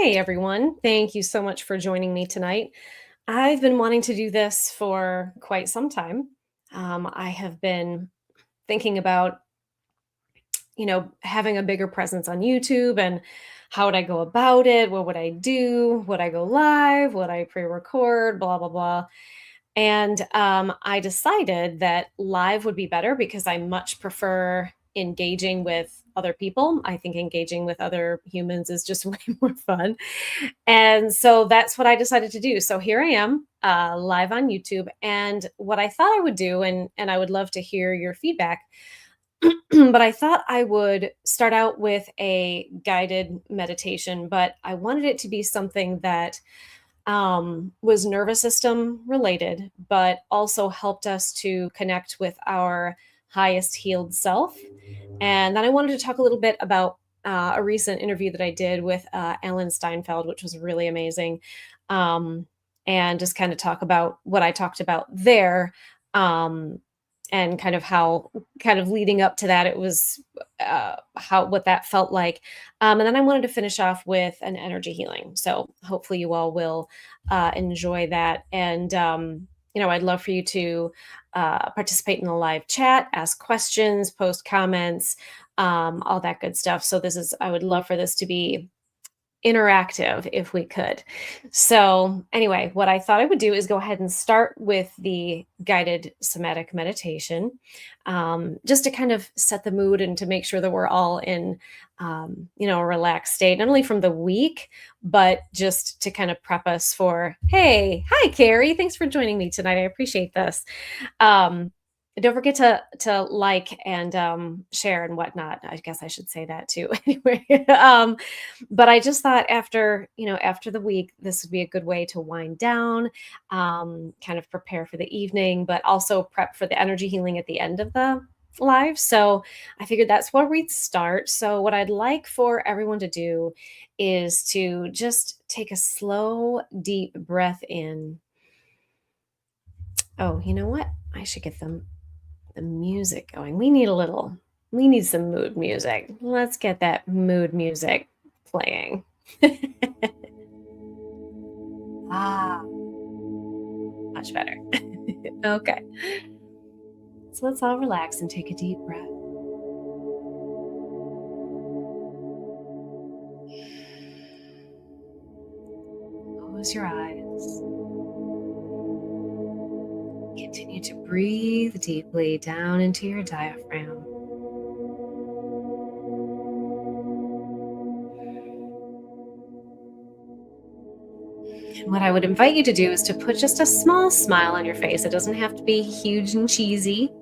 Hey everyone, thank you so much for joining me tonight. I've been wanting to do this for quite some time. I have been thinking about, having a bigger presence on YouTube and how would I go about it? What would I do? Would I go live? Would I pre record? Blah, blah, blah. And I decided that live would be better because I much prefer engaging with other people. I think engaging with other humans is just way more fun. And so that's what I decided to do. So here I am, live on YouTube. And what I thought I would do, and I would love to hear your feedback, but I thought I would start out with a guided meditation, but I wanted it to be something that was nervous system related, but also helped us to connect with our highest healed self. And then I wanted to talk a little bit about a recent interview that I did with Alan Steinfeld, which was really amazing. Um, and just kind of talk about what I talked about there. Um, and kind of how, kind of leading up to that, it was what that felt like. And then I wanted to finish off with an energy healing. So hopefully you all will enjoy that. And, I'd love for you to participate in the live chat, ask questions, post comments, all that good stuff. So I would love for this to be interactive if we could. So, anyway, what I thought I would do is go ahead and start with the guided somatic meditation, just to kind of set the mood and to make sure that we're all in, a relaxed state, not only from the week, but just to kind of prep us for, hey, hi, Carrie. Thanks for joining me tonight. I appreciate this. Um, don't forget to like and share and whatnot. I guess I should say that too. Anyway, but I just thought after the week, this would be a good way to wind down, kind of prepare for the evening, but also prep for the energy healing at the end of the live. So I figured that's where we'd start. So what I'd like for everyone to do is to just take a slow, deep breath in. Oh, you know what? I should get the music going. We need some mood music. Let's get that mood music playing. Ah, much better. Okay. So let's all relax and take a deep breath. Close your eyes. Continue to breathe deeply down into your diaphragm. And what I would invite you to do is to put just a small smile on your face. It doesn't have to be huge and cheesy,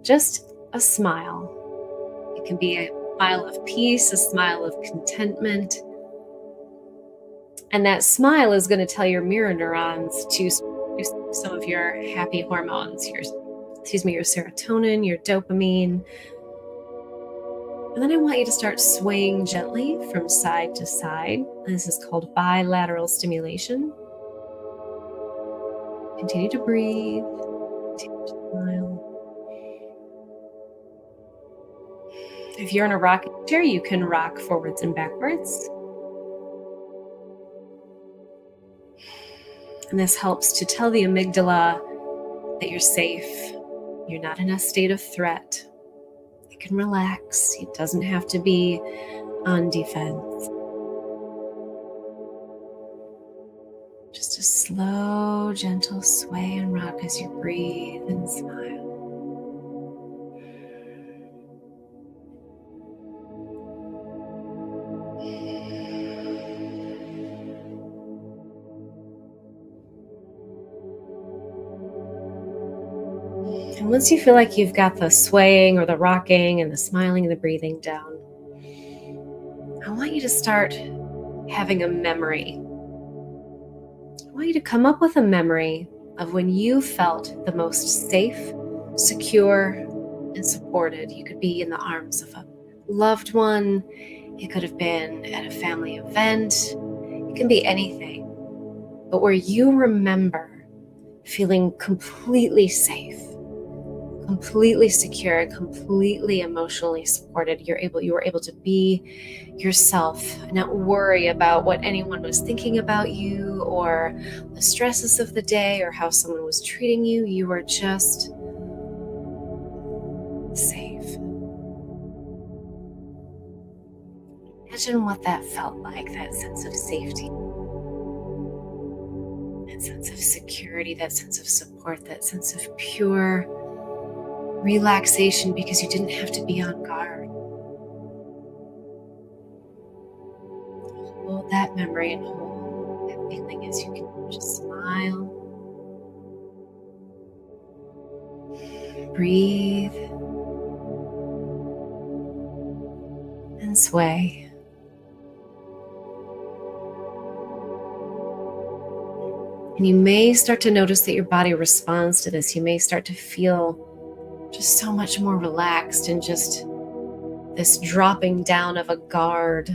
just a smile. It can be a smile of peace, a smile of contentment. And that smile is going to tell your mirror neurons to produce some of your happy hormones, your serotonin, your dopamine. And then I want you to start swaying gently from side to side. This is called bilateral stimulation. Continue to breathe. Continue to smile. If you're in a rocking chair, you can rock forwards and backwards. And this helps to tell the amygdala that you're safe. You're not in a state of threat. It can relax. It doesn't have to be on defense. Just a slow, gentle sway and rock as you breathe and smile. And once you feel like you've got the swaying or the rocking and the smiling and the breathing down, I want you to start having a memory. I want you to come up with a memory of when you felt the most safe, secure, and supported. You could be in the arms of a loved one. It could have been at a family event. It can be anything. But where you remember feeling completely safe, completely secure, completely emotionally supported. You were able to be yourself and not worry about what anyone was thinking about you or the stresses of the day or how someone was treating you. You were just safe. Imagine what that felt like, that sense of safety, that sense of security, that sense of support, that sense of pure relaxation because you didn't have to be on guard. Hold that memory and hold that feeling as you can just smile, breathe, and sway. And you may start to notice that your body responds to this. You may start to feel just so much more relaxed and just this dropping down of a guard.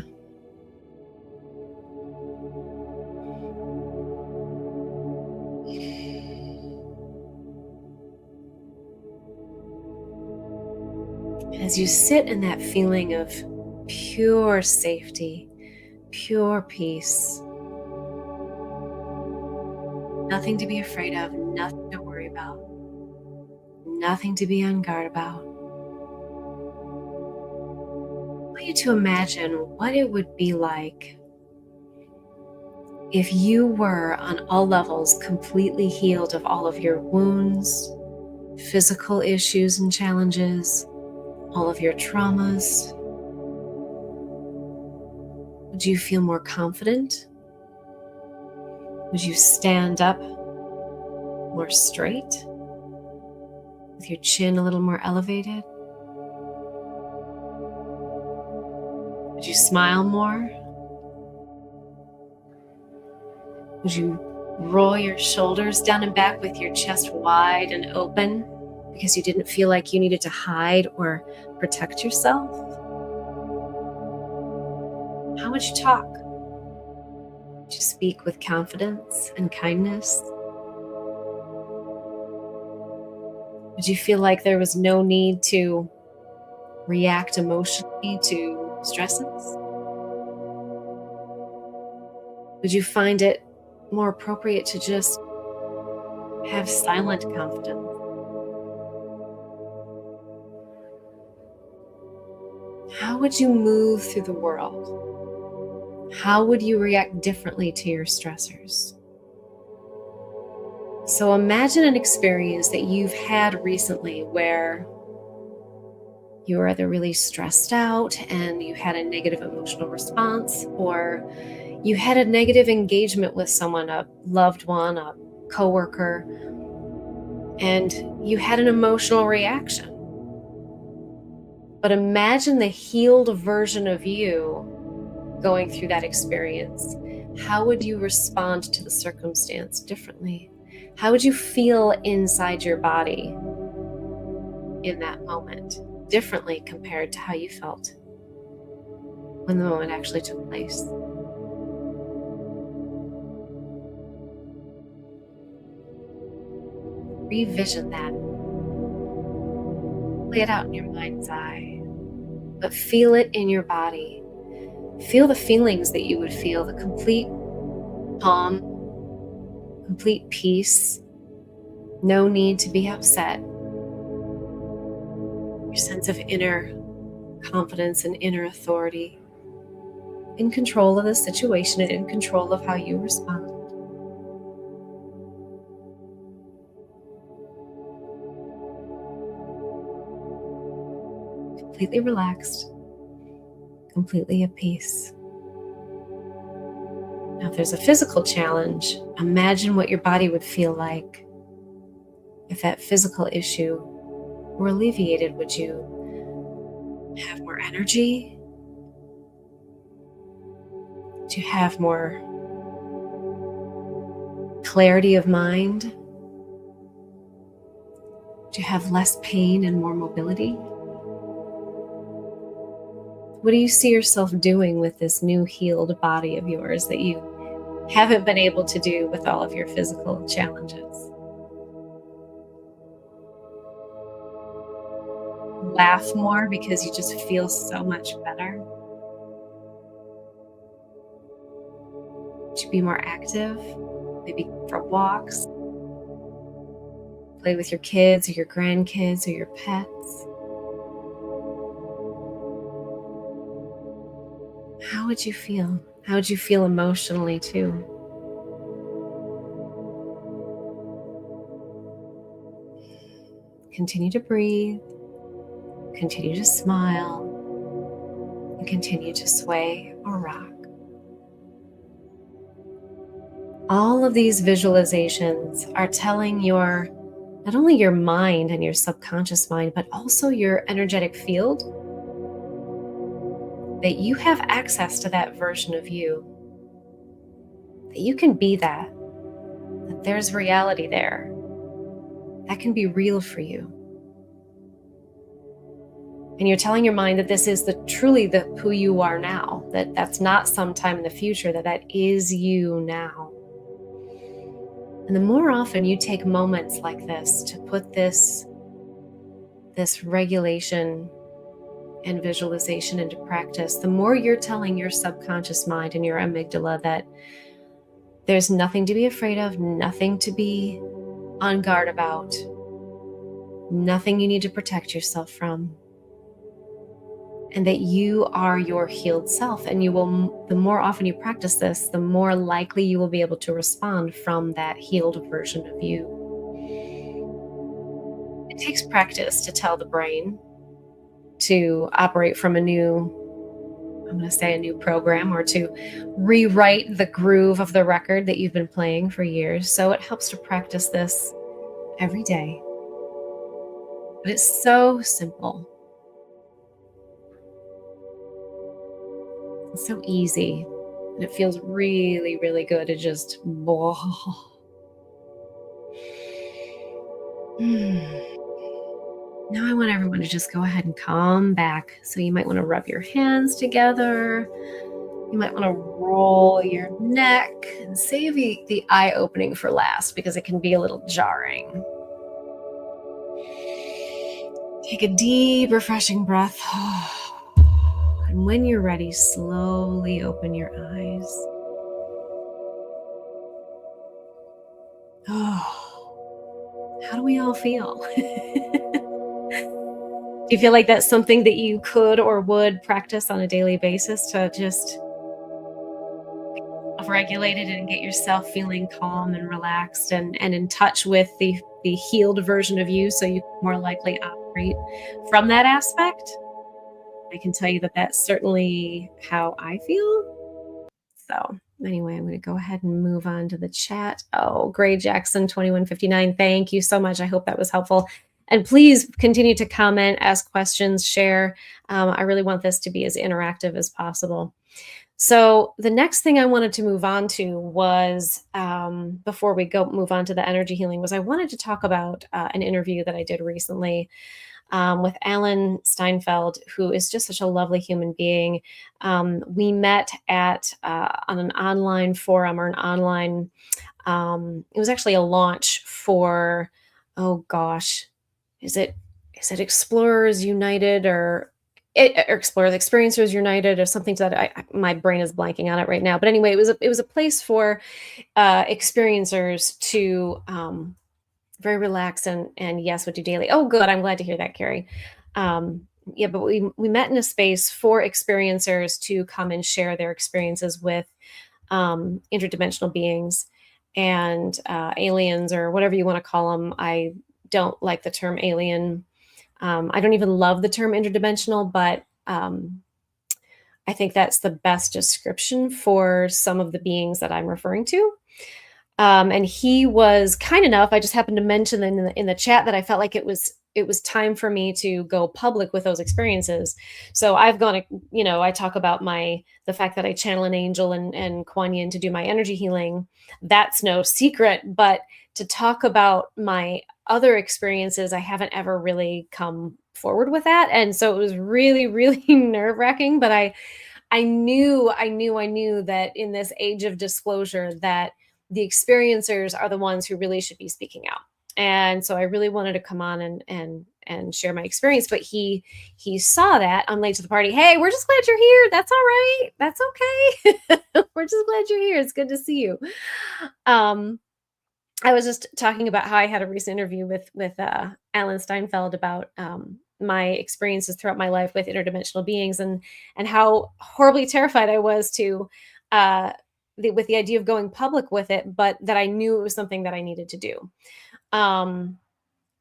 And as you sit in that feeling of pure safety, pure peace, nothing to be afraid of, nothing to worry about, nothing to be on guard about, I want you to imagine what it would be like if you were on all levels completely healed of all of your wounds, physical issues and challenges, all of your traumas. Would you feel more confident? Would you stand up more straight with your chin a little more elevated? Would you smile more? Would you roll your shoulders down and back with your chest wide and open because you didn't feel like you needed to hide or protect yourself? How would you talk? Would you speak with confidence and kindness? Would you feel like there was no need to react emotionally to stresses? Would you find it more appropriate to just have silent confidence? How would you move through the world? How would you react differently to your stressors? So imagine an experience that you've had recently where you were either really stressed out and you had a negative emotional response, or you had a negative engagement with someone, a loved one, a coworker, and you had an emotional reaction. But imagine the healed version of you going through that experience. How would you respond to the circumstance differently? How would you feel inside your body in that moment differently compared to how you felt when the moment actually took place? Revision that. Play it out in your mind's eye, but feel it in your body. Feel the feelings that you would feel, the complete calm, complete peace, no need to be upset. Your sense of inner confidence and inner authority, in control of the situation and in control of how you respond. Completely relaxed, completely at peace. Now, if there's a physical challenge, imagine what your body would feel like if that physical issue were alleviated. Would you have more energy? Would you have more clarity of mind? Would you have less pain and more mobility? What do you see yourself doing with this new healed body of yours that you haven't been able to do with all of your physical challenges? laugh more because you just feel so much better? Would you be more active? Maybe for walks, play with your kids or your grandkids or your pets? How would you feel? How would you feel emotionally too? Continue to breathe, continue to smile, and continue to sway or rock. All of these visualizations are telling your not only your mind and your subconscious mind, but also your energetic field that you have access to that version of you, that you can be that there's reality there, that can be real for you. And you're telling your mind that this is truly the who you are now, that that's not sometime in the future, that is you now. And the more often you take moments like this to put this regulation and visualization into practice, the more you're telling your subconscious mind and your amygdala that there's nothing to be afraid of, nothing to be on guard about, nothing you need to protect yourself from, and that you are your healed self. And the more often you practice this, the more likely you will be able to respond from that healed version of you. It takes practice to tell the brain to operate from a new program, or to rewrite the groove of the record that you've been playing for years. So it helps to practice this every day. But it's so simple. It's so easy. And it feels really, really good to just Now I want everyone to just go ahead and calm back. So you might want to rub your hands together. You might want to roll your neck and save the eye opening for last because it can be a little jarring. Take a deep, refreshing breath. And when you're ready, slowly open your eyes. Oh, how do we all feel? Do you feel like that's something that you could or would practice on a daily basis to just regulate it and get yourself feeling calm and relaxed and in touch with the healed version of you, so you can more likely operate from that aspect? I can tell you that that's certainly how I feel. So anyway, I'm going to go ahead and move on to the chat. Oh, Gray Jackson 2159. Thank you so much. I hope that was helpful. And please continue to comment, ask questions, share. I really want this to be as interactive as possible. So the next thing I wanted to move on to was, before we move on to the energy healing, was I wanted to talk about an interview that I did recently with Alan Steinfeld, who is just such a lovely human being. We met at on an online forum, or an online. It was actually a launch for, oh gosh, is it Explorers United, or Explorers Experiencers United, or something to that. My brain is blanking on it right now. But anyway, it was a place for experiencers to very relaxed and yes, would do daily. Oh, good. I'm glad to hear that, Carrie. Yeah, but we met in a space for experiencers to come and share their experiences with interdimensional beings and aliens, or whatever you want to call them. I don't like the term alien. I don't even love the term interdimensional, but I think that's the best description for some of the beings that I'm referring to. And he was kind enough. I just happened to mention in the chat that I felt like it was time for me to go public with those experiences. So I've gone, I talk about the fact that I channel an angel and Kuan Yin to do my energy healing. That's no secret, but to talk about my other experiences, I haven't ever really come forward with that. And so it was really, really nerve-wracking, but I knew that in this age of disclosure, that the experiencers are the ones who really should be speaking out. And so I really wanted to come on and share my experience, but he saw that I'm late to the party. Hey, we're just glad you're here. That's all right. That's okay. We're just glad you're here. It's good to see you. Um, I was just talking about how I had a recent interview with Alan Steinfeld about my experiences throughout my life with interdimensional beings, and how horribly terrified I was to uh, with the idea of going public with it, but that I knew it was something that I needed to do. Um,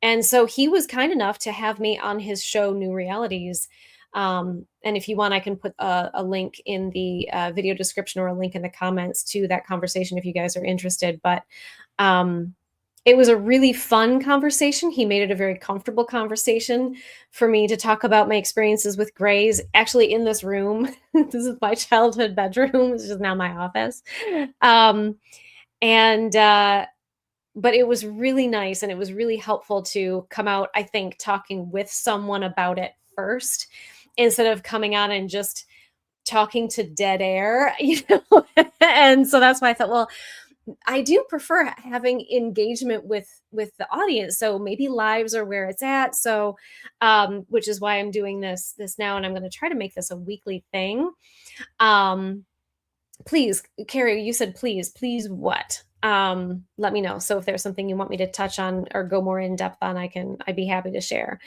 and so he was kind enough to have me on his show, New Realities. And if you want, I can put a link in the video description or a link in the comments to that conversation if you guys are interested. But um, it was a really fun conversation. He made it a very comfortable conversation for me to talk about my experiences with grays, actually in this room. This is my childhood bedroom, which is now my office. Um, and but it was really nice, and it was really helpful to come out, I think, talking with someone about it first, instead of coming on and just talking to dead air, you know? And so that's why I thought, well, I do prefer having engagement with the audience. So maybe lives are where it's at. So which is why I'm doing this now, and I'm going to try to make this a weekly thing. Um Please, Carrie, you said please what? Let me know. So if there's something you want me to touch on or go more in depth on, I'd be happy to share.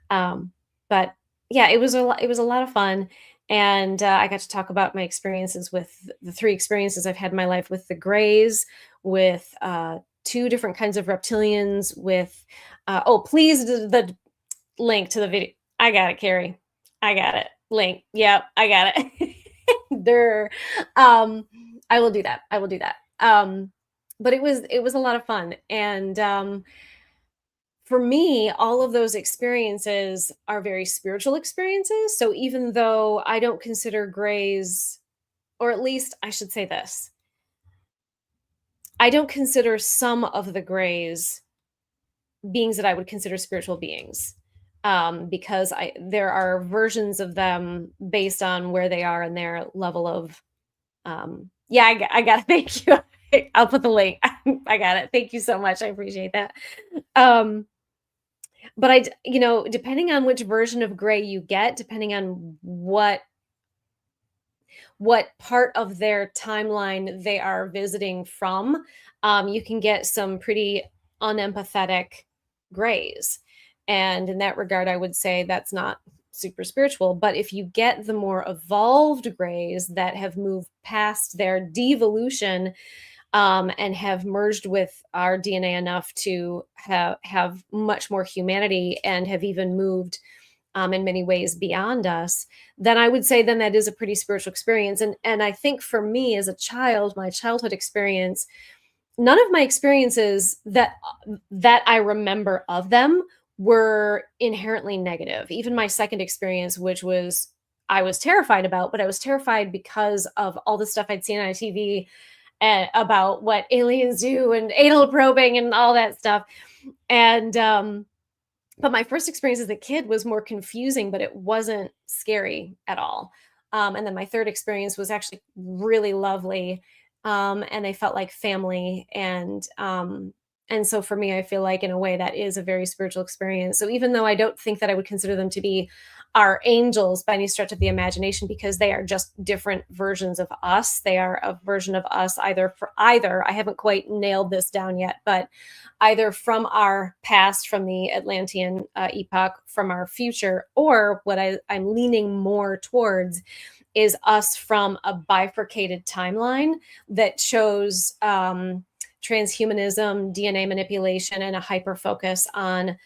Um, but yeah, it was a lot of fun. And I got to talk about my experiences with the three experiences I've had in my life with the Greys, with two different kinds of reptilians, with oh, please, the link to the video. I got it, Carrie. I got it. Link. Yep, I got it. There. I will do that. I will do that. But it was a lot of fun. And for me, all of those experiences are very spiritual experiences. So even though I don't consider grays, or at least I should say this, I don't consider some of the grays beings that I would consider spiritual beings. Because there are versions of them based on where they are in their level of yeah, I got it. Thank you. I'll put the link. I got it. Thank you so much. I appreciate that. Um, but you know, depending on which version of gray you get, depending on what part of their timeline they are visiting from, you can get some pretty unempathetic grays. And in that regard, I would say that's not super spiritual. But if you get the more evolved grays that have moved past their devolution, and have merged with our DNA enough to have much more humanity and have even moved in many ways beyond us, then I would say then that is a pretty spiritual experience. And I think for me as a child, my childhood experience, none of my experiences that I remember of them were inherently negative. Even my second experience, which was I was terrified about, but I was terrified because of all the stuff I'd seen on TV about what aliens do and anal probing and all that stuff. And but my first experience as a kid was more confusing, but it wasn't scary at all. And then my third experience was actually really lovely, and they felt like family. And so for me, I feel like in a way that is a very spiritual experience. So even though I don't think that I would consider them to be our angels by any stretch of the imagination, because they are just different versions of us. They are a version of us either. I haven't quite nailed this down yet, but either from our past, from the Atlantean epoch, from our future, or what I'm leaning more towards is us from a bifurcated timeline that shows transhumanism, DNA manipulation, and a hyper focus on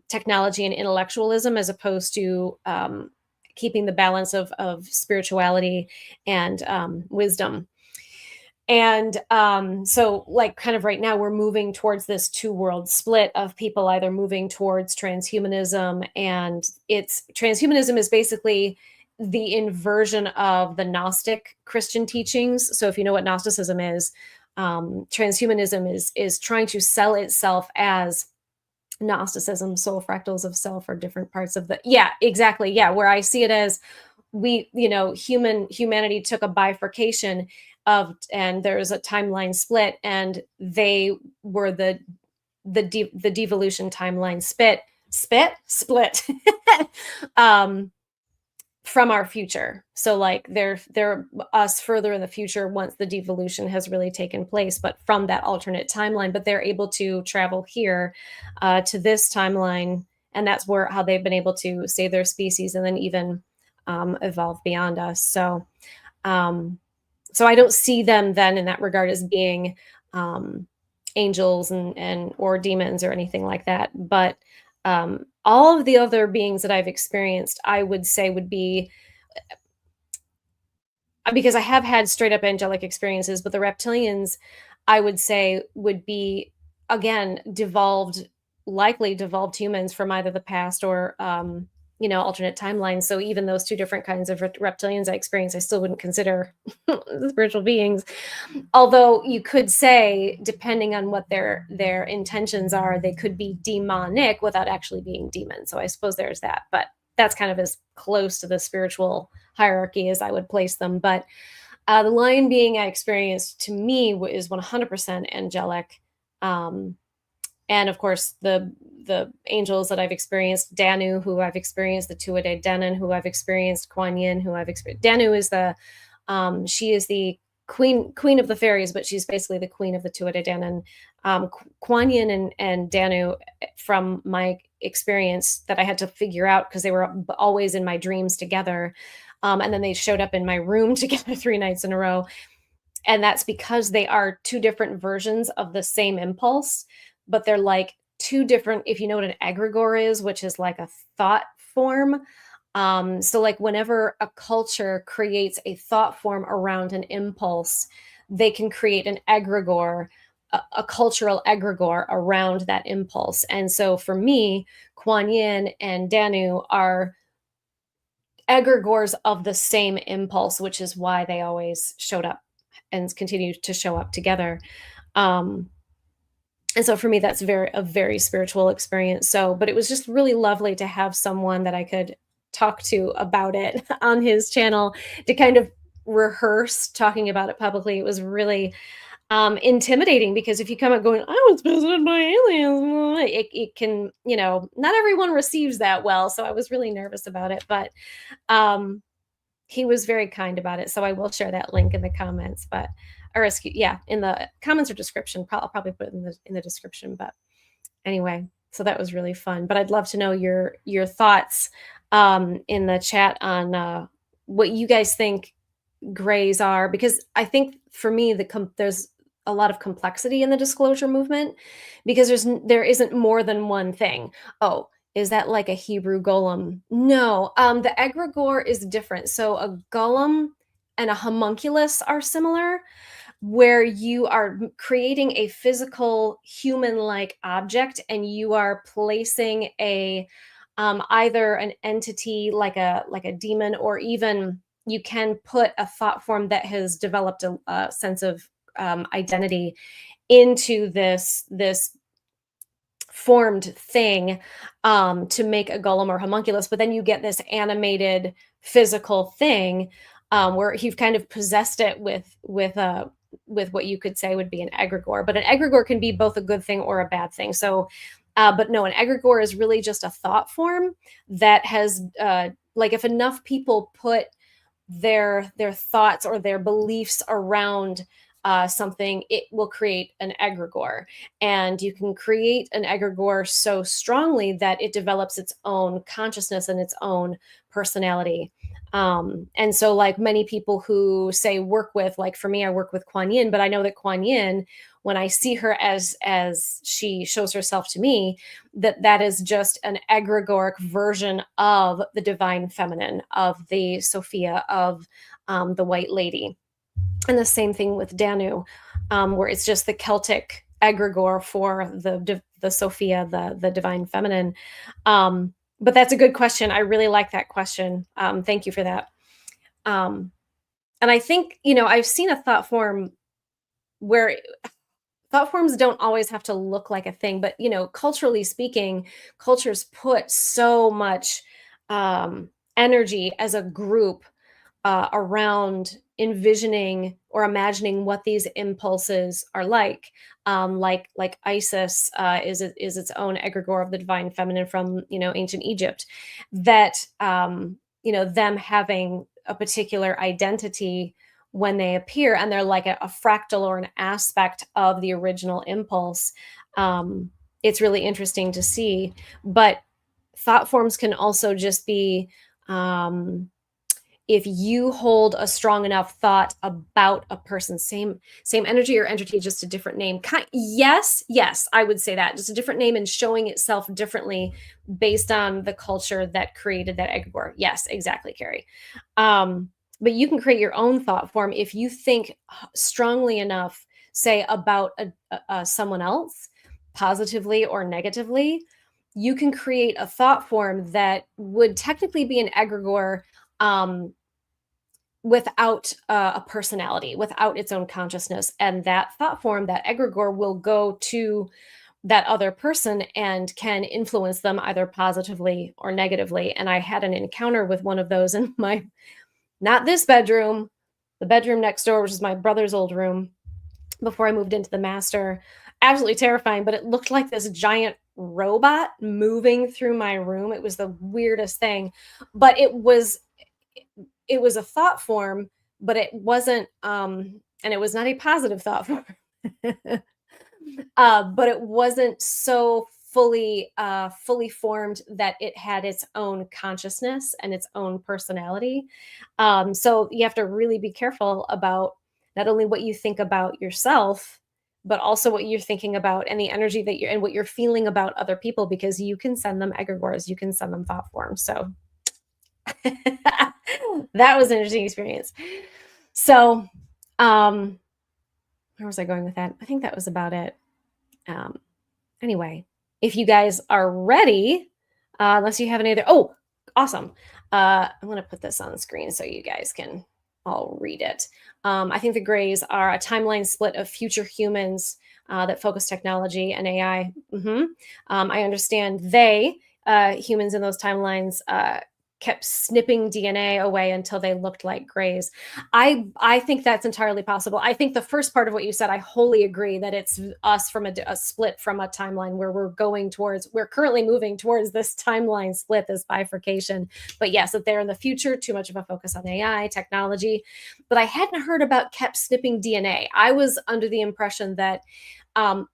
technology and intellectualism, as opposed to keeping the balance of spirituality and wisdom. And so, like, kind of right now, we're moving towards this two world split of people either moving towards transhumanism, and transhumanism is basically the inversion of the Gnostic Christian teachings. So, if you know what Gnosticism is, transhumanism is trying to sell itself as Gnosticism. Soul fractals of self are different parts of the, yeah, exactly, yeah, where I see it as humanity took a bifurcation of, and there's a timeline split, and they were the devolution timeline split um, from our future. So like they're us further in the future once the devolution has really taken place, but from that alternate timeline. But they're able to travel here to this timeline, and that's where how they've been able to save their species and then even evolve beyond us. Um, so I don't see them then in that regard as being um, angels and or demons or anything like that. But all of the other beings that I've experienced, I would say would be because I have had straight up angelic experiences, but the reptilians, I would say, would be again devolved, likely devolved humans from either the past or alternate timelines. So even those two different kinds of reptilians I experienced, I still wouldn't consider spiritual beings. Although you could say, depending on what their intentions are, they could be demonic without actually being demons. So I suppose there's that, but that's kind of as close to the spiritual hierarchy as I would place them. But the lion being I experienced to me is 100% angelic. Um, and of course, the angels that I've experienced, Danu, who I've experienced, the Tuatha Denon, who I've experienced, Kuan Yin, who I've experienced. Danu is she is the queen of the fairies, but she's basically the queen of the Tuatha Denon. Kuan Yin and Danu, from my experience that I had to figure out because they were always in my dreams together, and then they showed up in my room together 3 nights in a row, and that's because they are two different versions of the same impulse, but they're like two different, if you know what an egregore is, which is like a thought form. So like whenever a culture creates a thought form around an impulse, they can create an egregore, a cultural egregore around that impulse. And so for me, Kuan Yin and Danu are egregores of the same impulse, which is why they always showed up and continue to show up together. Um, and so for me, that's a very spiritual experience. So, but it was just really lovely to have someone that I could talk to about it on his channel to kind of rehearse talking about it publicly. It was really intimidating because if you come up going, I was visited by aliens, it can, not everyone receives that well. So I was really nervous about it, but um, he was very kind about it. So I will share that link in the comments, but or excuse, yeah, in the comments or description. I'll probably put it in the description. But anyway, so that was really fun. But I'd love to know your thoughts in the chat on what you guys think grays are, because I think for me there's a lot of complexity in the disclosure movement because there isn't more than one thing. Oh, is that like a Hebrew golem? No, the egregore is different. So a golem and a homunculus are similar, where you are creating a physical human-like object and you are placing a either an entity like a demon, or even you can put a thought form that has developed a sense of identity into this formed thing to make a golem or homunculus, but then you get this animated physical thing where you've kind of possessed it with what you could say would be an egregore. But an egregore can be both a good thing or a bad thing. So, but no, an egregore is really just a thought form that has, like, if enough people put their thoughts or their beliefs around something, it will create an egregore. And you can create an egregore so strongly that it develops its own consciousness and its own personality. And so, like many people who say work with, like for me, I work with Kuan Yin, but I know that Kuan Yin, when I see her as she shows herself to me, that is just an egregoric version of the divine feminine, of the Sophia, of the White Lady. And the same thing with Danu, where it's just the Celtic egregore for the Sophia, the divine feminine. But that's a good question. I really like that question. Thank you for that. And I think, I've seen a thought form where thought forms don't always have to look like a thing, but, culturally speaking, cultures put so much energy as a group around envisioning or imagining what these impulses are like Isis is its own egregore of the divine feminine from ancient Egypt, that them having a particular identity when they appear, and they're like a fractal or an aspect of the original impulse. It's really interesting to see, but thought forms can also just be, if you hold a strong enough thought about a person, same energy or entity, just a different name. Yes, I would say that, just a different name and showing itself differently based on the culture that created that egregore. Yes, exactly, Carrie. But you can create your own thought form if you think strongly enough, say about someone else, positively or negatively. You can create a thought form that would technically be an egregore, without a personality, without its own consciousness. And that thought form, that egregore, will go to that other person and can influence them either positively or negatively. And I had an encounter with one of those in my, not this bedroom, the bedroom next door, which is my brother's old room before I moved into the master. Absolutely terrifying, but it looked like this giant robot moving through my room. It was the weirdest thing, but it was a thought form, but it wasn't, and it was not a positive thought form. But it wasn't so fully formed that it had its own consciousness and its own personality. So you have to really be careful about not only what you think about yourself, but also what you're thinking about and the energy that you're and what you're feeling about other people, because you can send them egregores, you can send them thought forms. So that was an interesting experience. So, where was I going with that? I think that was about it. Anyway, if you guys are ready, unless you have any other, oh, awesome. I'm going to put this on the screen so you guys can all read it. I think the grays are a timeline split of future humans that focus technology and AI. I understand humans in those timelines, kept snipping DNA away until they looked like grays. I think that's entirely possible. I think the first part of what you said, I wholly agree that it's us from a split from a timeline where we're currently moving towards this timeline split, this bifurcation. But yes, that they're in the future, too much of a focus on AI, technology. But I hadn't heard about kept snipping DNA. I was under the impression that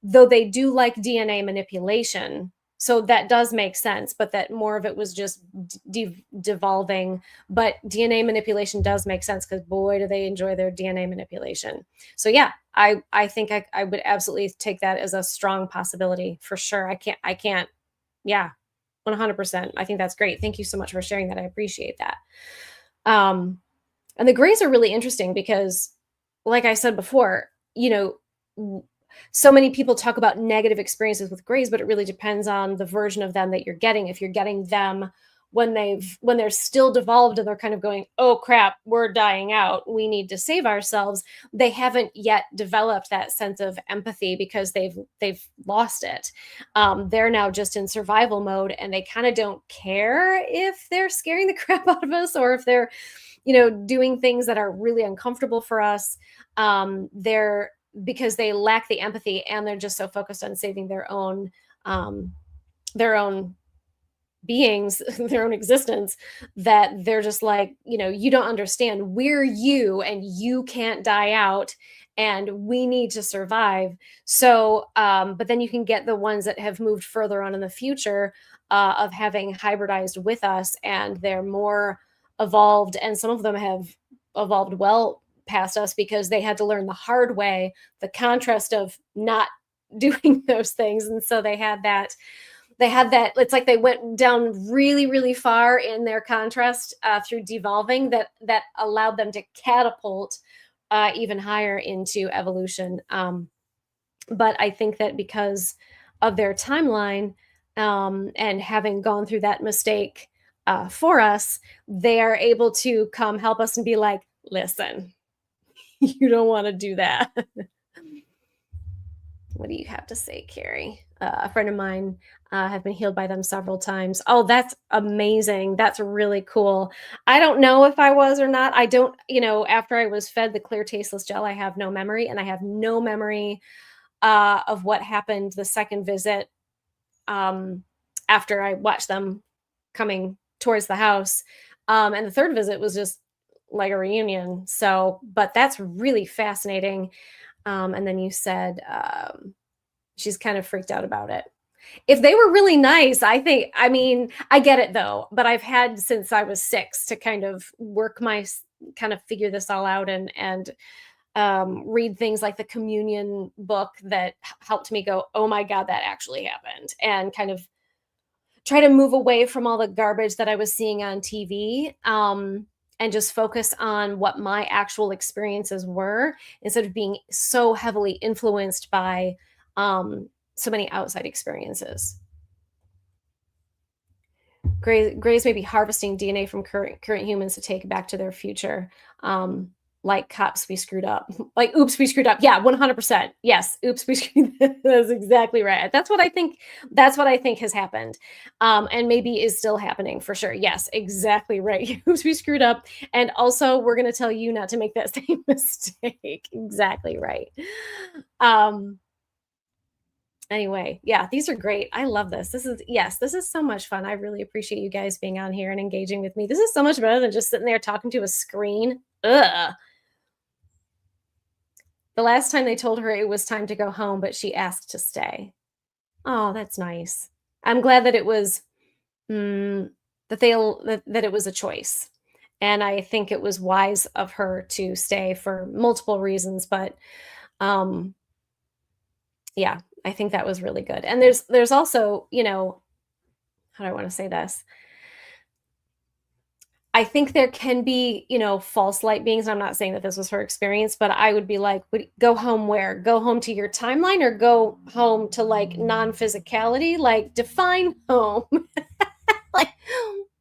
though they do like DNA manipulation, so that does make sense, but that more of it was just devolving. But DNA manipulation does make sense, because boy, do they enjoy their DNA manipulation. So yeah, I think I would absolutely take that as a strong possibility for sure. Yeah, 100%. I think that's great. Thank you so much for sharing that. I appreciate that. And the grays are really interesting because, like I said before, so many people talk about negative experiences with grays, but it really depends on the version of them that you're getting. If you're getting them when they're still devolved and they're kind of going, oh crap, we're dying out, we need to save ourselves, they haven't yet developed that sense of empathy because they've lost it. They're now just in survival mode, and they kind of don't care if they're scaring the crap out of us or if they're doing things that are really uncomfortable for us. They're because they lack the empathy, and they're just so focused on saving their own beings, their own existence, that they're just like, you don't understand. We're you, and you can't die out, and we need to survive. So, but then you can get the ones that have moved further on in the future, of having hybridized with us, and they're more evolved, and some of them have evolved well past us because they had to learn the hard way the contrast of not doing those things. And so they had that it's like they went down really, really far in their contrast, through devolving, that allowed them to catapult even higher into evolution. But I think that because of their timeline, and having gone through that mistake for us, they are able to come help us and be like, listen, you don't want to do that. What do you have to say, Carrie? A friend of mine have been healed by them several times. Oh, that's amazing. That's really cool. I don't know if I was or not. I don't, after I was fed the clear tasteless gel, I have no memory, and I have no memory of what happened the second visit um, after I watched them coming towards the house. And the third visit was just like a reunion. So, but that's really fascinating. And then you said she's kind of freaked out about it. If they were really nice, I mean, I get it though, but I've had since I was 6 to kind of work kind of figure this all out and read things like the communion book that helped me go, oh my God, that actually happened. And kind of try to move away from all the garbage that I was seeing on TV, and just focus on what my actual experiences were instead of being so heavily influenced by so many outside experiences. Greys may be harvesting DNA from current humans to take back to their future. Um, like cops, we screwed up. Like, oops, we screwed up. Yeah, 100%. Yes, oops, we screwed. That's exactly right. That's what I think. That's what I think has happened, and maybe is still happening for sure. Yes, exactly right. Oops, we screwed up, and also we're going to tell you not to make that same mistake. Exactly right. Um, Anyway, yeah, these are great. I love this. This is so much fun. I really appreciate you guys being on here and engaging with me. This is so much better than just sitting there talking to a screen. Ugh. The last time they told her it was time to go home, but she asked to stay. Oh, that's nice. I'm glad that it was that it was a choice. And I think it was wise of her to stay for multiple reasons, but um yeah, I think that was really good. And there's also, how do I want to say this? I think there can be, false light beings. I'm not saying that this was her experience, but I would be like, go home where? Go home to your timeline or go home to like non physicality? Like, define home. Like,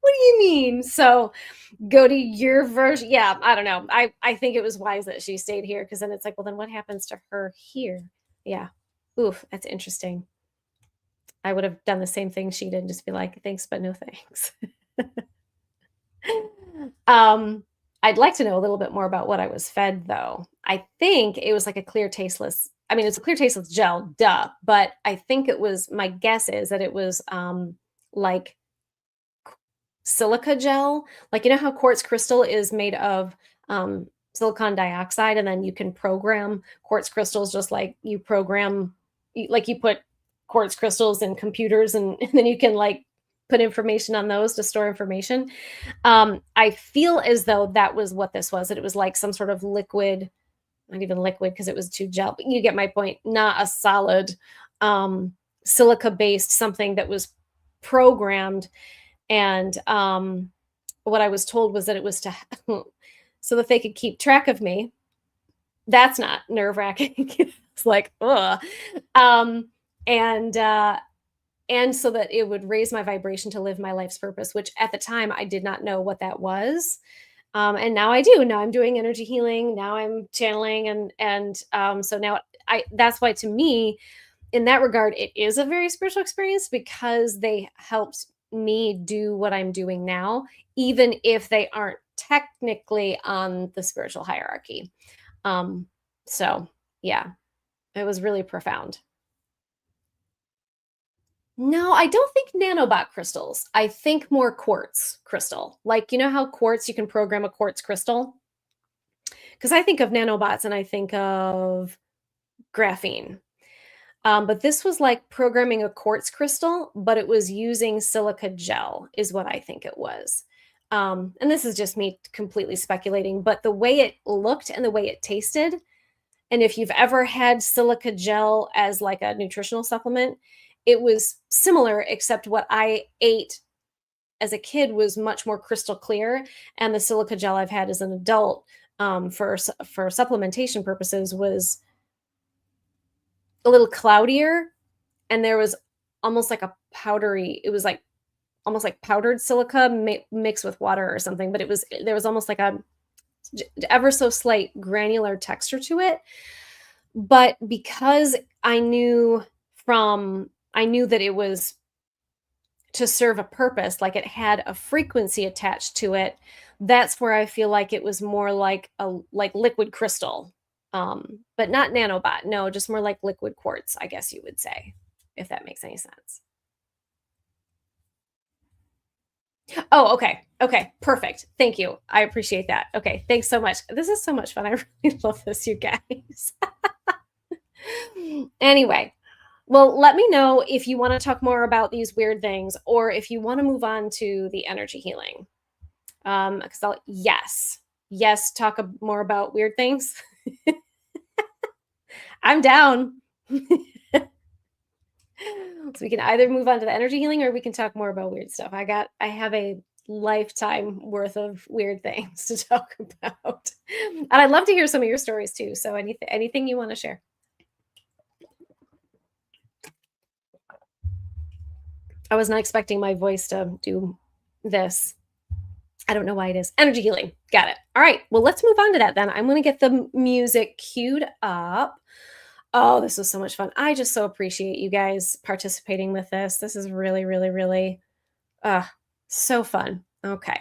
what do you mean? So go to your version. Yeah, I don't know. I think it was wise that she stayed here because then it's like, well, then what happens to her here? Yeah. Oof, that's interesting. I would have done the same thing she did, just be like, thanks, but no thanks. Um, I'd like to know a little bit more about what I was fed, though. I think it was like a clear tasteless. I mean, it's a clear tasteless gel, duh. But I think it was. My guess is that it was like silica gel. Like, how quartz crystal is made of silicon dioxide, and then you can program quartz crystals just like you program, like you put quartz crystals in computers, and then you can like put information on those to store information. I feel as though that was what this was, that it was like some sort of liquid, not even liquid because it was too gel, but you get my point, not a solid silica based something that was programmed. And what I was told was that it was to so that they could keep track of me. That's not nerve wracking. It's like, ugh. Um, and and so that it would raise my vibration to live my life's purpose, which at the time I did not know what that was. And now I do. Now I'm doing energy healing. Now I'm channeling, and so now I. That's why to me, in that regard, it is a very spiritual experience because they helped me do what I'm doing now, even if they aren't technically on the spiritual hierarchy. Um, so yeah, it was really profound. No, I don't think nanobot crystals. I think more quartz crystal. Like, how quartz, you can program a quartz crystal? Because I think of nanobots and I think of graphene. But this was like programming a quartz crystal, but it was using silica gel, is what I think it was. And this is just me completely speculating, but the way it looked and the way it tasted, and if you've ever had silica gel as like a nutritional supplement, it was similar, except what I ate as a kid was much more crystal clear, and the silica gel I've had as an adult for supplementation purposes was a little cloudier, and there was almost like a powdery. It was like almost like powdered silica mixed with water or something, but there was almost like a ever so slight granular texture to it. But because I knew that it was to serve a purpose, like it had a frequency attached to it, that's where I feel like it was more like like liquid crystal. But not nanobot, no, just more like liquid quartz, I guess you would say, if that makes any sense. Oh, okay. Okay, perfect. Thank you. I appreciate that. Okay, thanks so much. This is so much fun. I really love this, you guys. Anyway, well, let me know if you want to talk more about these weird things or if you want to move on to the energy healing. Because yes, yes, talk more about weird things. I'm down. So we can either move on to the energy healing or we can talk more about weird stuff. I have a lifetime worth of weird things to talk about. And I'd love to hear some of your stories too. So anything you want to share. I was not expecting my voice to do this. I don't know why it is. Energy healing. Got it. All right. Well, let's move on to that then. I'm going to get the music queued up. Oh, this was so much fun. I just so appreciate you guys participating with this. This is really, really, really uh so fun. Okay.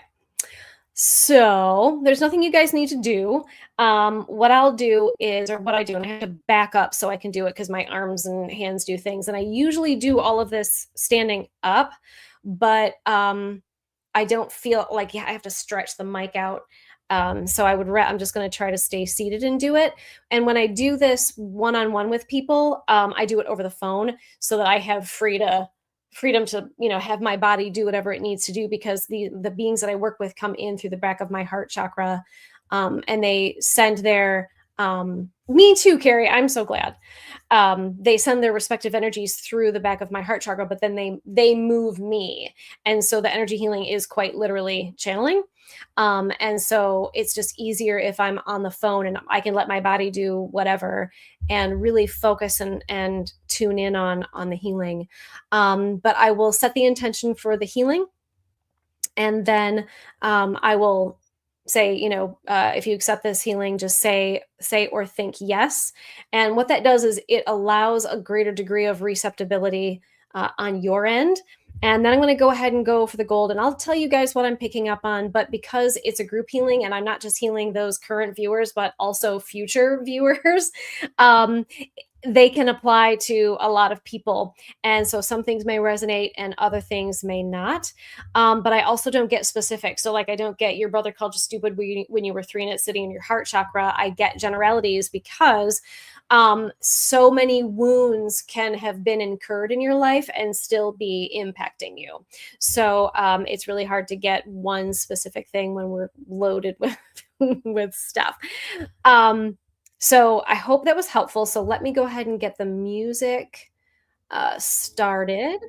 So there's nothing you guys need to do. What I'll do is, or what I do, and I have to back up so I can do it because my arms and hands do things. And I usually do all of this standing up, but I don't feel like I have to stretch the mic out. So I'm just going to try to stay seated and do it. And when I do this one on one with people, I do it over the phone so that I have freedom to have my body do whatever it needs to do because the beings that I work with come in through the back of my heart chakra, and they send their me too, Carrie. I'm so glad. They send their respective energies through the back of my heart chakra, but then they move me, and so the energy healing is quite literally channeling. And so it's just easier if I'm on the phone and I can let my body do whatever and really focus and tune in on the healing. But I will set the intention for the healing, and then I will say, if you accept this healing, just say or think yes. And what that does is it allows a greater degree of receptibility on your end. And then I'm going to go ahead and go for the gold, and I'll tell you guys what I'm picking up on. But because it's a group healing, and I'm not just healing those current viewers, but also future viewers, um, they can apply to a lot of people. And so some things may resonate and other things may not. But I also don't get specific. So, like, I don't get your brother called you stupid when you were 3 and it's sitting in your heart chakra. I get generalities because so many wounds can have been incurred in your life and still be impacting you. So it's really hard to get one specific thing when we're loaded with with stuff. So I hope that was helpful. So let me go ahead and get the music started,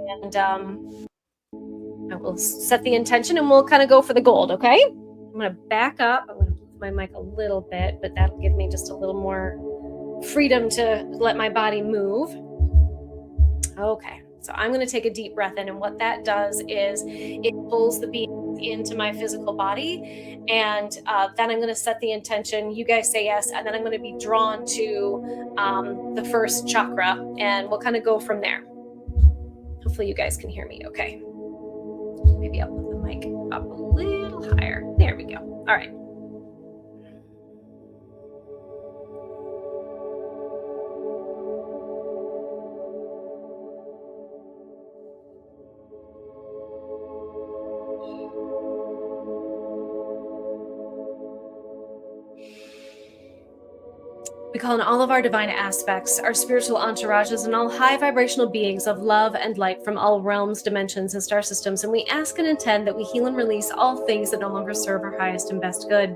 and I will set the intention, and we'll kind of go for the gold. Okay. I'm going to back up. I'm going to move my mic a little bit, but that'll give me just a little more freedom to let my body move. Okay. So I'm going to take a deep breath in, and what that does is it pulls the beings into my physical body, and then I'm going to set the intention. You guys say yes, and then I'm going to be drawn to the first chakra, and we'll kind of go from there. Hopefully, you guys can hear me. Okay. Maybe I'll put the mic up a little higher. There we go. All right. We call in all of our divine aspects, our spiritual entourages, and all high vibrational beings of love and light from all realms, dimensions, and star systems, and we ask and intend that we heal and release all things that no longer serve our highest and best good.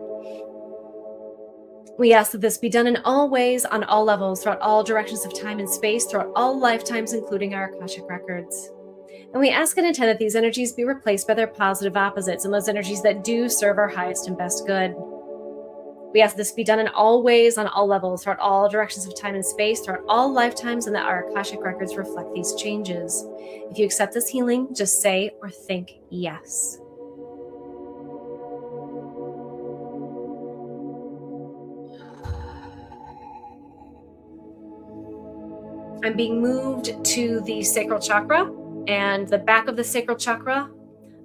We ask that this be done in all ways, on all levels, throughout all directions of time and space, throughout all lifetimes, including our Akashic records. And we ask and intend that these energies be replaced by their positive opposites and those energies that do serve our highest and best good. We ask this be done in all ways, on all levels, throughout all directions of time and space, throughout all lifetimes, and that our Akashic records reflect these changes. If you accept this healing, just say or think yes. I'm being moved to the sacral chakra, and the back of the sacral chakra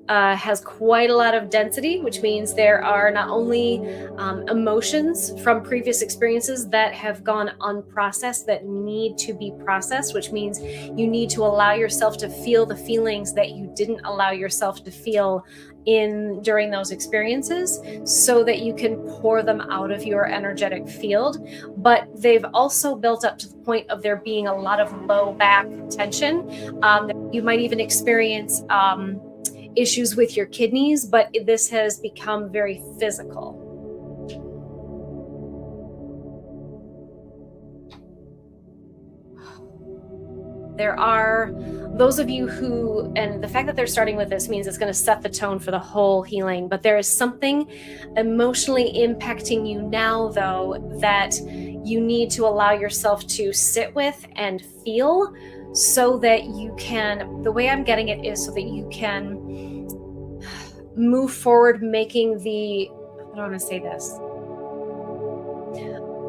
has quite a lot of density, which means there are not only emotions from previous experiences that have gone unprocessed that need to be processed, which means you need to allow yourself to feel the feelings that you didn't allow yourself to feel in during those experiences, so that you can pour them out of your energetic field. But they've also built up to the point of there being a lot of low back tension. You might even experience issues with your kidneys, but this has become very physical. There are those of you who, and the fact that they're starting with this means it's going to set the tone for the whole healing, but there is something emotionally impacting you now, though, that you need to allow yourself to sit with and feel, so that you can, the way I'm getting it is so that you can move forward, making the, I don't want to say this,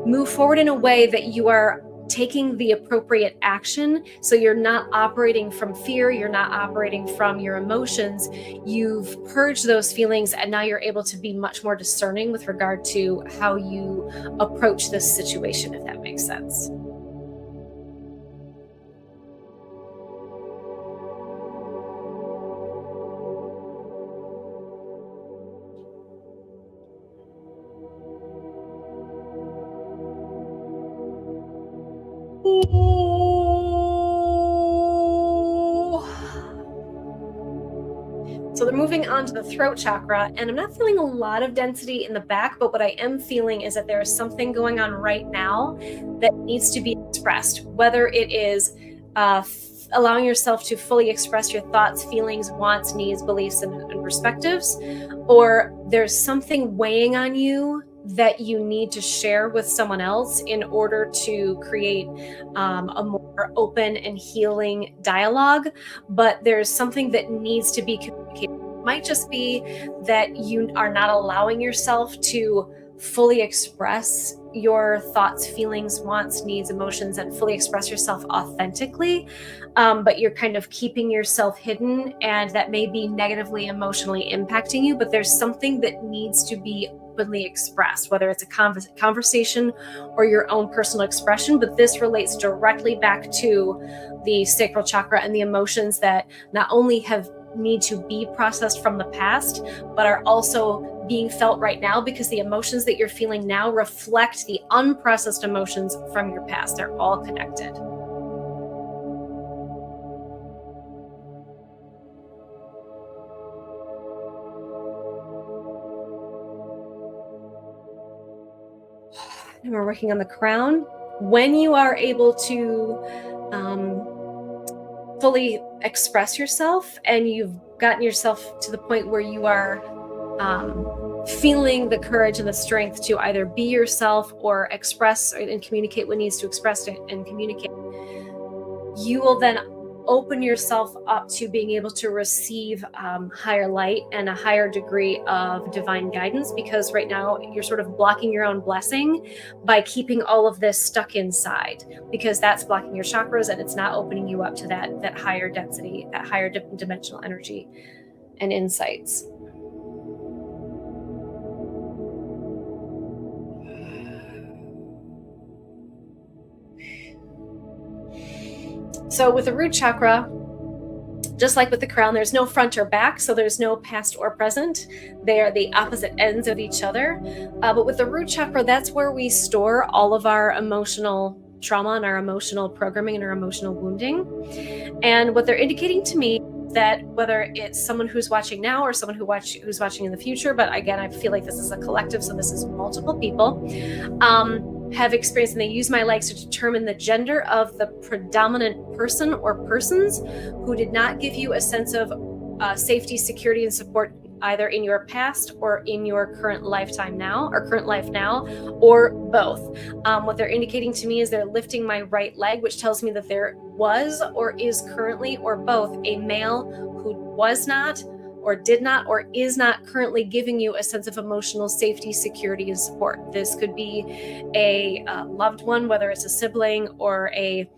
move forward in a way that you are taking the appropriate action. So you're not operating from fear, you're not operating from your emotions. You've purged those feelings, and now you're able to be much more discerning with regard to how you approach this situation, if that makes sense. So they're moving on to the throat chakra, and I'm not feeling a lot of density in the back, but what I am feeling is that there is something going on right now that needs to be expressed, whether it is allowing yourself to fully express your thoughts, feelings, wants, needs, beliefs, and perspectives, or there's something weighing on you that you need to share with someone else in order to create a more open and healing dialogue. But there's something that needs to be communicated. It might just be that you are not allowing yourself to fully express your thoughts, feelings, wants, needs, emotions, and fully express yourself authentically. But you're kind of keeping yourself hidden, and that may be negatively emotionally impacting you. But there's something that needs to be openly expressed, whether it's a conversation or your own personal expression. But this relates directly back to the sacral chakra and the emotions that not only need to be processed from the past, but are also being felt right now, because the emotions that you're feeling now reflect the unprocessed emotions from your past. They're all connected. And we're working on the crown. When you are able to fully express yourself, and you've gotten yourself to the point where you are feeling the courage and the strength to either be yourself or express and communicate what needs to express and communicate, you will then open yourself up to being able to receive higher light and a higher degree of divine guidance, because right now you're sort of blocking your own blessing by keeping all of this stuck inside, because that's blocking your chakras and it's not opening you up to that higher density, that higher dimensional energy and insights. So with the root chakra, just like with the crown, there's no front or back, so there's no past or present. They are the opposite ends of each other. But with the root chakra, that's where we store all of our emotional trauma and our emotional programming and our emotional wounding. And what they're indicating to me, that whether it's someone who's watching now or someone who's watching in the future, but again, I feel like this is a collective, so this is multiple people, have experienced, and they use my legs to determine the gender of the predominant person or persons who did not give you a sense of safety, security, and support either in your past or in your current lifetime now, or current life now, or both. What they're indicating to me is they're lifting my right leg, which tells me that there was or is currently, or both, a male who was not or did not or is not currently giving you a sense of emotional safety, security, and support. This could be a loved one, whether it's a sibling or a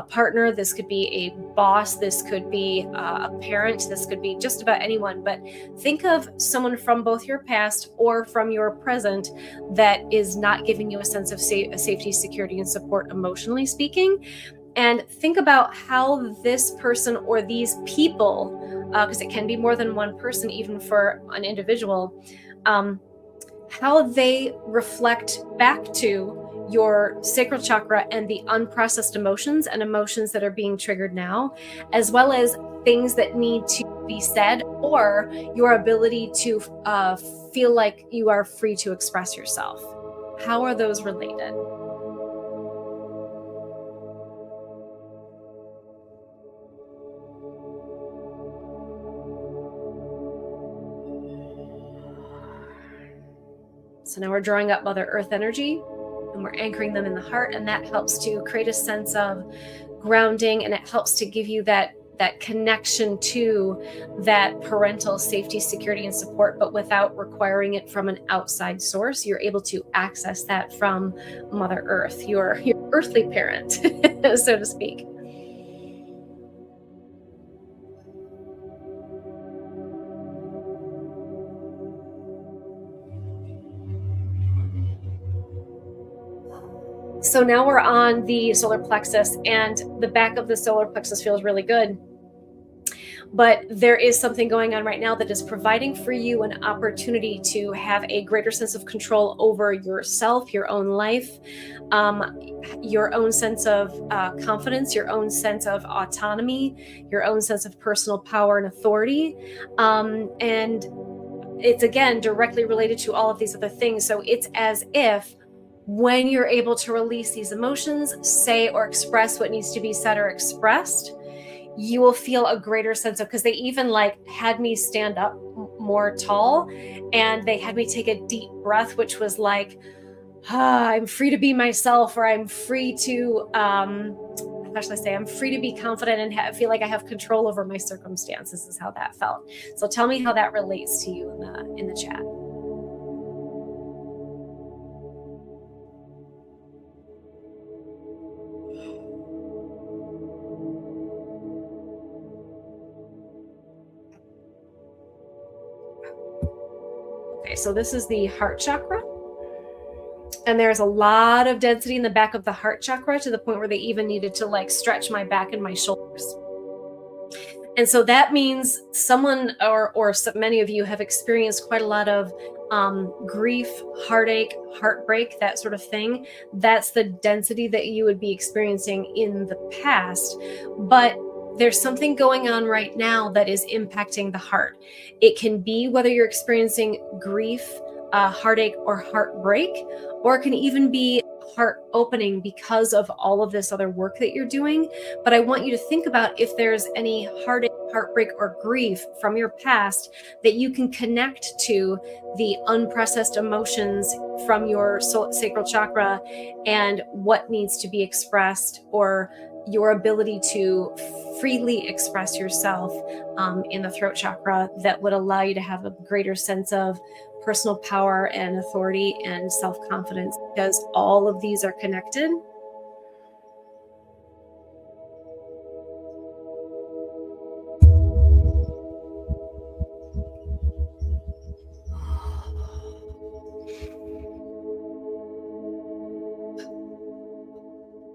partner. This could be a boss. This could be a parent. This could be just about anyone. But think of someone from both your past or from your present that is not giving you a sense of safety, security, and support, emotionally speaking. And think about how this person or these people, because it can be more than one person, even for an individual, how they reflect back to your sacral chakra and the unprocessed emotions and emotions that are being triggered now, as well as things that need to be said, or your ability to feel like you are free to express yourself. How are those related? So now we're drawing up Mother Earth energy and we're anchoring them in the heart, and that helps to create a sense of grounding, and it helps to give you that connection to that parental safety, security, and support, but without requiring it from an outside source. You're able to access that from Mother Earth, your earthly parent, so to speak. So now we're on the solar plexus, and the back of the solar plexus feels really good. But there is something going on right now that is providing for you an opportunity to have a greater sense of control over yourself, your own life, your own sense of confidence, your own sense of autonomy, your own sense of personal power and authority. And it's, again, directly related to all of these other things. So it's as if when you're able to release these emotions, say or express what needs to be said or expressed, you will feel a greater sense of, because they even like had me stand up more tall, and they had me take a deep breath, which was like, I'm free to be myself, or I'm free to, how should I say, I'm free to be confident and feel like I have control over my circumstances, is how that felt. So tell me how that relates to you in the chat. Okay, so this is the heart chakra. And there's a lot of density in the back of the heart chakra, to the point where they even needed to like stretch my back and my shoulders. And so that means someone, or so many of you, have experienced quite a lot of grief, heartache, heartbreak, that sort of thing. That's the density that you would be experiencing in the past. But there's something going on right now that is impacting the heart. It can be whether you're experiencing grief, heartache, or heartbreak, or it can even be heart opening because of all of this other work that you're doing. But I want you to think about if there's any heartache, heartbreak, or grief from your past that you can connect to the unprocessed emotions from your sacral chakra, and what needs to be expressed, or your ability to freely express yourself in the throat chakra, that would allow you to have a greater sense of personal power and authority and self-confidence, because all of these are connected.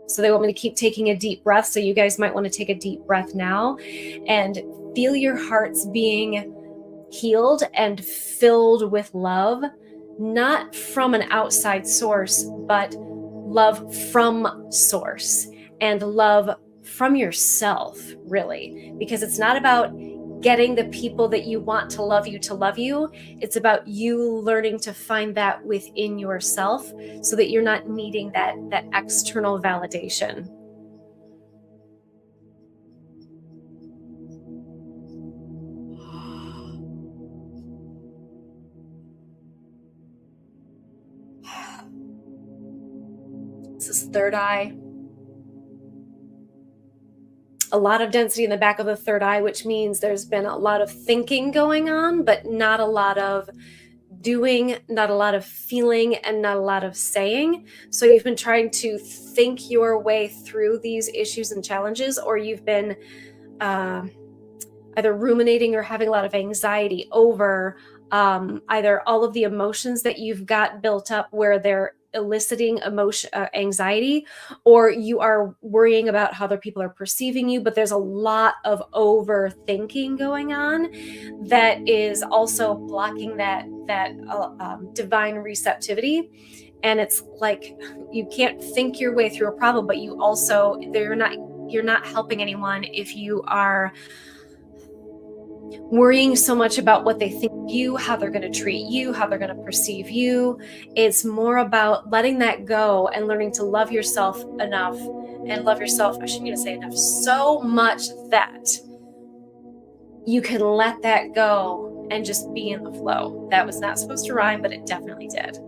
So they want me to keep taking a deep breath. So you guys might want to take a deep breath now and feel your hearts being healed and filled with love, not from an outside source, but love from source, and love from yourself, really, because it's not about getting the people that you want to love you. It's about you learning to find that within yourself, so that you're not needing that external validation. This is third eye. a lot of density in the back of the third eye, which means there's been a lot of thinking going on, but not a lot of doing, not a lot of feeling, and not a lot of saying. So you've been trying to think your way through these issues and challenges, or you've been either ruminating or having a lot of anxiety over either all of the emotions that you've got built up where they're eliciting anxiety, or you are worrying about how other people are perceiving you, but there's a lot of overthinking going on that is also blocking that divine receptivity. And it's like you can't think your way through a problem, but you're not helping anyone if you are worrying so much about what they think of you, how they're going to treat you, how they're going to perceive you. It's more about letting that go and learning to love yourself enough, and love yourself, I shouldn't even say enough, so much that you can let that go and just be in the flow. That was not supposed to rhyme, but it definitely did.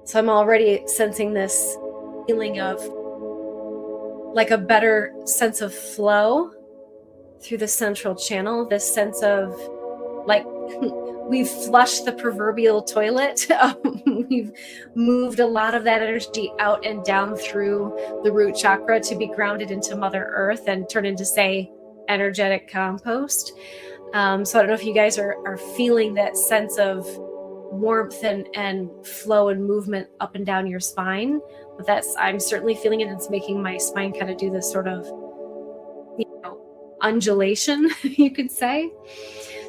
So I'm already sensing this feeling of like a better sense of flow through the central channel, this sense of like we've flushed the proverbial toilet. We've moved a lot of that energy out and down through the root chakra to be grounded into Mother Earth and turn into, say, energetic compost. So I don't know if you guys are feeling that sense of warmth and flow and movement up and down your spine, but I'm certainly feeling it. It's making my spine kind of do this sort of, undulation, you could say.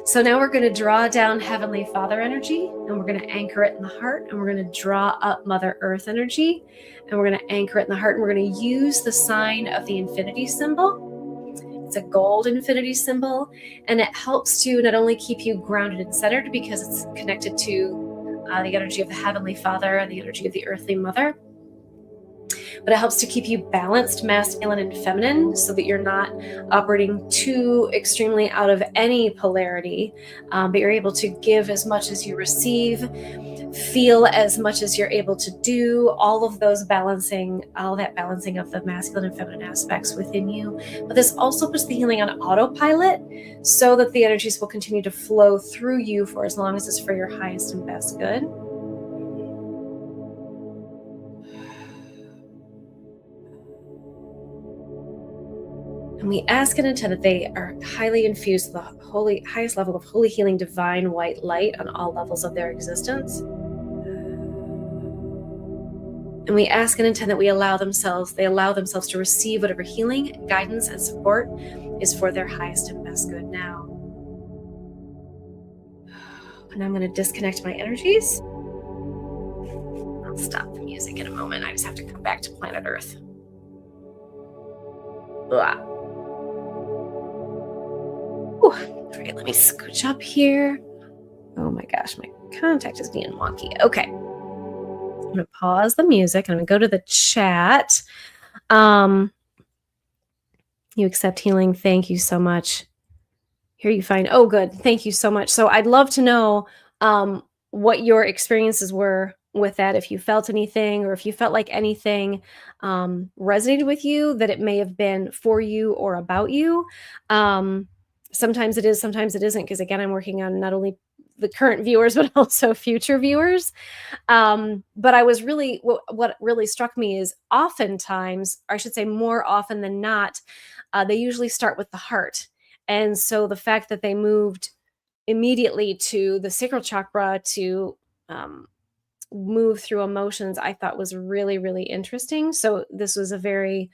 So now we're going to draw down Heavenly Father energy, and we're going to anchor it in the heart, and we're going to draw up Mother Earth energy, and we're going to anchor it in the heart, and we're going to use the sign of the infinity symbol. It's a gold infinity symbol, and it helps to not only keep you grounded and centered because it's connected to the energy of the Heavenly Father and the energy of the Earthly Mother, but it helps to keep you balanced, masculine and feminine, so that you're not operating too extremely out of any polarity, but you're able to give as much as you receive, feel as much as you're able to do, all that balancing of the masculine and feminine aspects within you. But this also puts the healing on autopilot so that the energies will continue to flow through you for as long as it's for your highest and best good. And we ask and intend that they are highly infused with the highest level of holy healing divine white light on all levels of their existence. And we ask and intend that they allow themselves to receive whatever healing, guidance, and support is for their highest and best good now. And I'm going to disconnect my energies. I'll stop the music in a moment. I just have to come back to planet Earth. Blah. All right, let me scooch up here. Oh my gosh, my contact is being wonky. Okay. I'm going to pause the music and I'm going to go to the chat. You accept healing. Thank you so much. Here you find, oh, good. Thank you so much. So I'd love to know what your experiences were with that, if you felt anything, or if you felt like anything resonated with you, that it may have been for you or about you. Sometimes it is, sometimes it isn't, because again, I'm working on not only the current viewers, but also future viewers. But I was really, what really struck me is oftentimes, or I should say more often than not, they usually start with the heart. And so the fact that they moved immediately to the sacral chakra to move through emotions, I thought was really, really interesting. So this was a very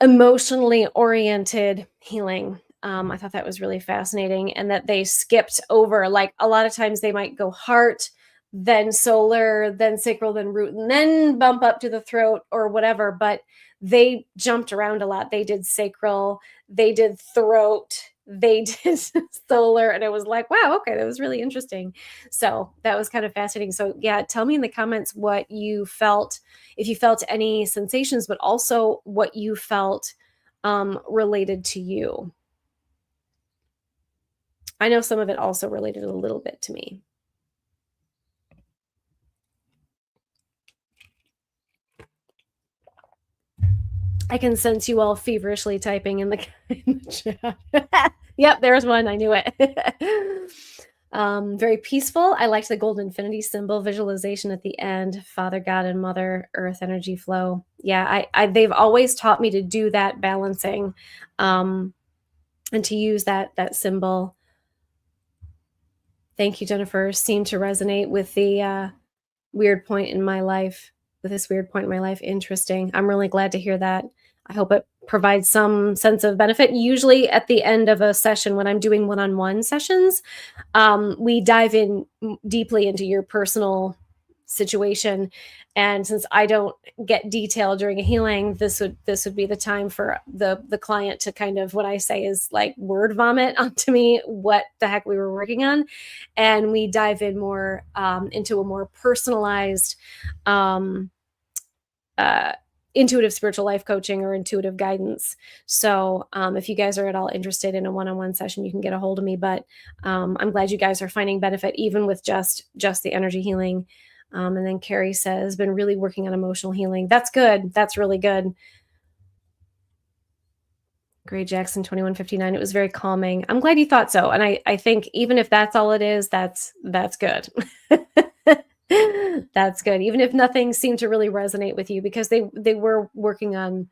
emotionally oriented healing. I thought that was really fascinating, and that they skipped over, like a lot of times they might go heart, then solar, then sacral, then root, and then bump up to the throat or whatever. But they jumped around a lot. They did sacral, they did throat, they did solar, and it was like, wow, okay, that was really interesting. So that was kind of fascinating. So yeah, tell me in the comments what you felt, if you felt any sensations, but also what you felt related to you. I know some of it also related a little bit to me. I can sense you all feverishly typing in the in the chat. Yep, there's one, I knew it. Very peaceful. I liked the gold infinity symbol visualization at the end, Father God and Mother Earth energy flow. Yeah, they've always taught me to do that balancing, and to use that symbol. Thank you, Jennifer. Seemed to resonate with the weird point in my life, with this weird point in my life. Interesting. I'm really glad to hear that. I hope it provides some sense of benefit. Usually at the end of a session, when I'm doing one-on-one sessions, we dive in deeply into your personal situation. And since I don't get detail during a healing, this would be the time for the client to kind of, what I say is like word vomit onto me what the heck we were working on, and we dive in more into a more personalized um, uh, intuitive spiritual life coaching or intuitive guidance. So if you guys are at all interested in a one-on-one session, you can get a hold of me. But I'm glad you guys are finding benefit even with just the energy healing. And then Carrie says, been really working on emotional healing. That's good. That's really good. Gray Jackson 2159. It was very calming. I'm glad you thought so. And I think even if that's all it is, that's good. That's good. Even if nothing seemed to really resonate with you, because they were working on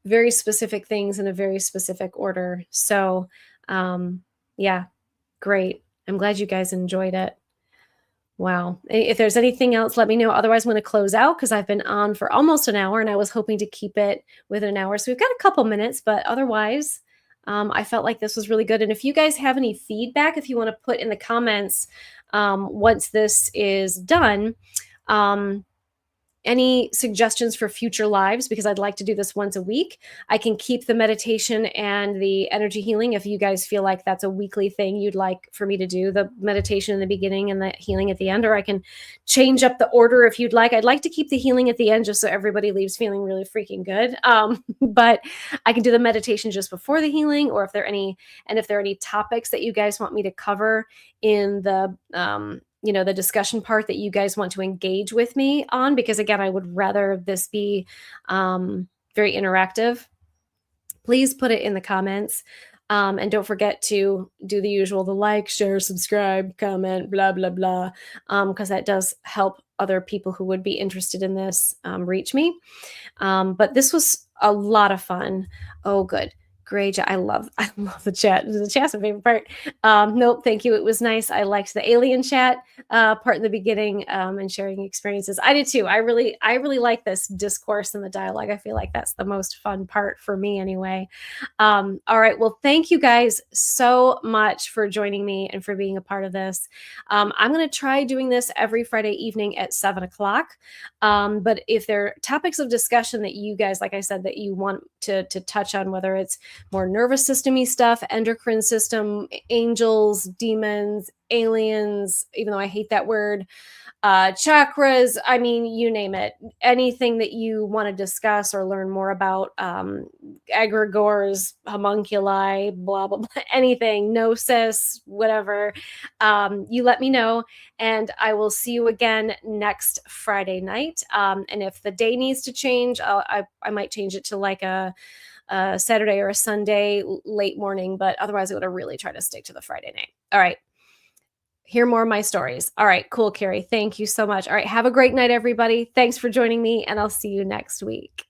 very specific things in a very specific order. So yeah, great. I'm glad you guys enjoyed it. Wow. If there's anything else, let me know. Otherwise, I'm going to close out because I've been on for almost an hour and I was hoping to keep it within an hour. So we've got a couple minutes, but otherwise, I felt like this was really good. And if you guys have any feedback, if you want to put in the comments once this is done, any suggestions for future lives, because I'd like to do this once a week. I can keep the meditation and the energy healing if you guys feel like that's a weekly thing you'd like for me to do, the meditation in the beginning and the healing at the end, or I can change up the order if you'd like. I'd like to keep the healing at the end just so everybody leaves feeling really freaking good. But I can do the meditation just before the healing, or if there are any topics that you guys want me to cover in the the discussion part that you guys want to engage with me on, because again, I would rather this be very interactive. Please put it in the comments. And don't forget to do the usual, the like, share, subscribe, comment, blah, blah, blah, because that does help other people who would be interested in this reach me. But this was a lot of fun. Oh, good. Great. I love the chat. The chat's my favorite part. Nope, thank you. It was nice. I liked the alien chat part in the beginning and sharing experiences. I did too. I really like this discourse and the dialogue. I feel like that's the most fun part for me anyway. All right. Well, thank you guys so much for joining me and for being a part of this. I'm going to try doing this every Friday evening at 7:00. But if there are topics of discussion that you guys, like I said, that you want to touch on, whether it's more nervous system-y stuff, endocrine system, angels, demons, aliens, even though I hate that word, chakras, I mean, you name it, anything that you want to discuss or learn more about, egregores, homunculi, blah, blah, blah, anything, gnosis, whatever, you let me know, and I will see you again next Friday night. And if the day needs to change, I might change it to like a Saturday or a Sunday late morning, but otherwise I would really try to stick to the Friday night. All right. Hear more of my stories. All right. Cool, Carrie. Thank you so much. All right. Have a great night, everybody. Thanks for joining me, and I'll see you next week.